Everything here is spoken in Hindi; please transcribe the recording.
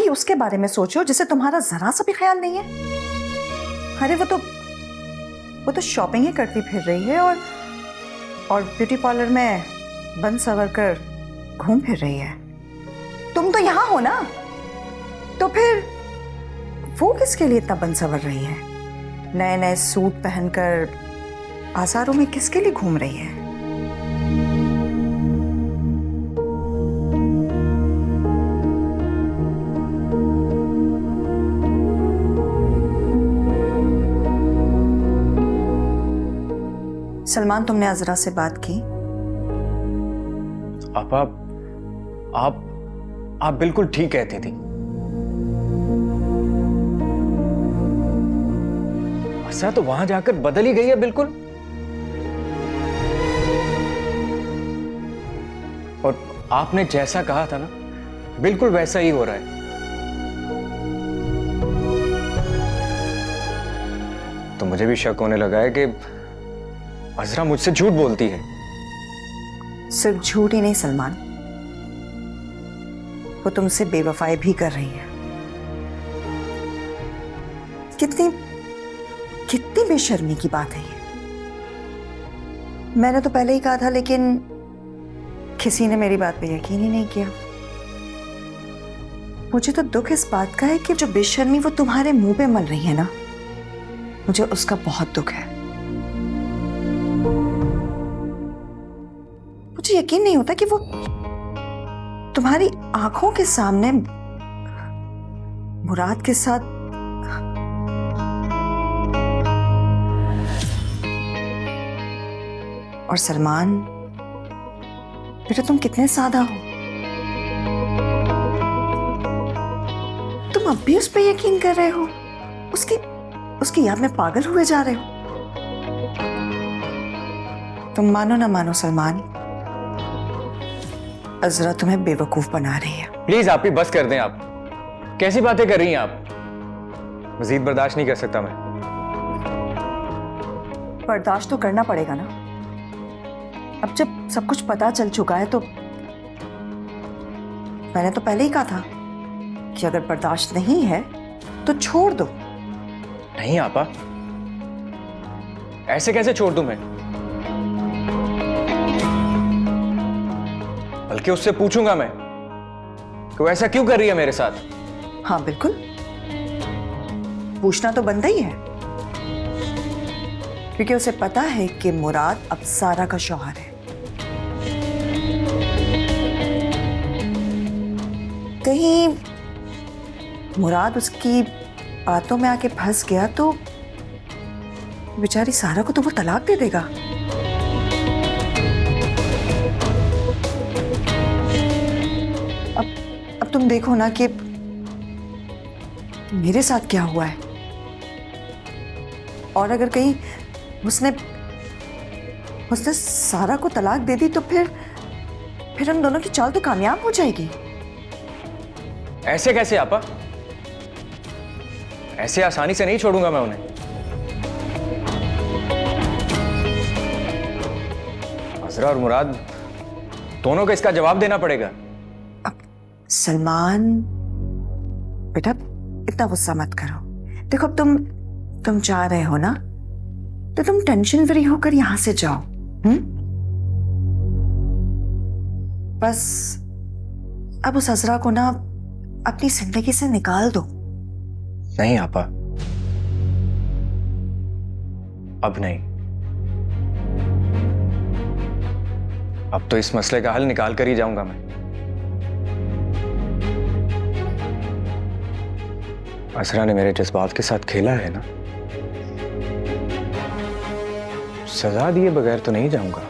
ही उसके बारे में सोचो जिसे तुम्हारा जरा सा भी ख्याल नहीं है। अरे वो तो शॉपिंग ही करती फिर रही है और ब्यूटी पार्लर में बन सवर कर घूम फिर रही है। तुम तो यहां हो ना, तो फिर वो किसके लिए इतना बन सवर रही है? नए नए सूट पहनकर बाजारों में किसके लिए घूम रही है? सलमान, तुमने अजरा से बात की? आप बिल्कुल ठीक कहती थी। अजरा तो वहां जाकर बदल ही गई है बिल्कुल। और आपने जैसा कहा था ना, बिल्कुल वैसा ही हो रहा है। तो मुझे भी शक होने लगा है कि अजरा मुझसे झूठ बोलती है। सिर्फ झूठ ही नहीं सलमान, वो तुमसे बेवफाई भी कर रही है। कितनी बेशर्मी की बात है ये। मैंने तो पहले ही कहा था, लेकिन किसी ने मेरी बात पे यकीन ही नहीं किया। मुझे तो दुख इस बात का है कि जो बेशर्मी वो तुम्हारे मुंह पे मल रही है ना, मुझे उसका बहुत दुख है। मुझे यकीन नहीं होता कि वो तुम्हारी आंखों के सामने मुराद के साथ और सलमान, बेटा तुम कितने सादा हो। तुम अब भी उस पर यकीन कर रहे हो, उसकी याद में पागल हुए जा रहे हो। तुम मानो ना मानो सलमान, अजरा तुम्हें बेवकूफ बना रही है। प्लीज आप ही बस कर दें। आप कैसी बातें कर रही हैं आप? मजीद बर्दाश्त नहीं कर सकता मैं। बर्दाश्त तो करना पड़ेगा ना। अब जब सब कुछ पता चल चुका है तो मैंने तो पहले ही कहा था कि अगर बर्दाश्त नहीं है तो छोड़ दो। नहीं आपा, ऐसे कैसे छोड़ दूं मैं? बल्कि उससे पूछूंगा मैं कि वो ऐसा क्यों कर रही है मेरे साथ। हाँ बिल्कुल, पूछना तो बनता ही है, क्योंकि उसे पता है कि मुराद अब सारा का शौहर है। कहीं मुराद उसकी बातों में आके फंस गया तो बेचारी सारा को तो वो तलाक दे देगा। अब तुम देखो ना कि मेरे साथ क्या हुआ है, और अगर कहीं उसने सारा को तलाक दे दी तो फिर हम दोनों की चाल तो कामयाब हो जाएगी। ऐसे कैसे आपा? ऐसे आसानी से नहीं छोड़ूंगा मैं उन्हें। अजरा और मुराद दोनों को इसका जवाब देना पड़ेगा। अब सलमान बेटा, इतना गुस्सा मत करो। देखो अब तुम जा रहे हो ना, तो तुम टेंशन फ्री होकर यहां से जाओ। बस अब उस अजरा को ना अपनी जिंदगी से निकाल दो। नहीं आपा, अब नहीं। अब तो इस मसले का हल निकाल कर ही जाऊंगा मैं। असरा ने मेरे जज्बात के साथ खेला है ना, सजा दिए बगैर तो नहीं जाऊंगा।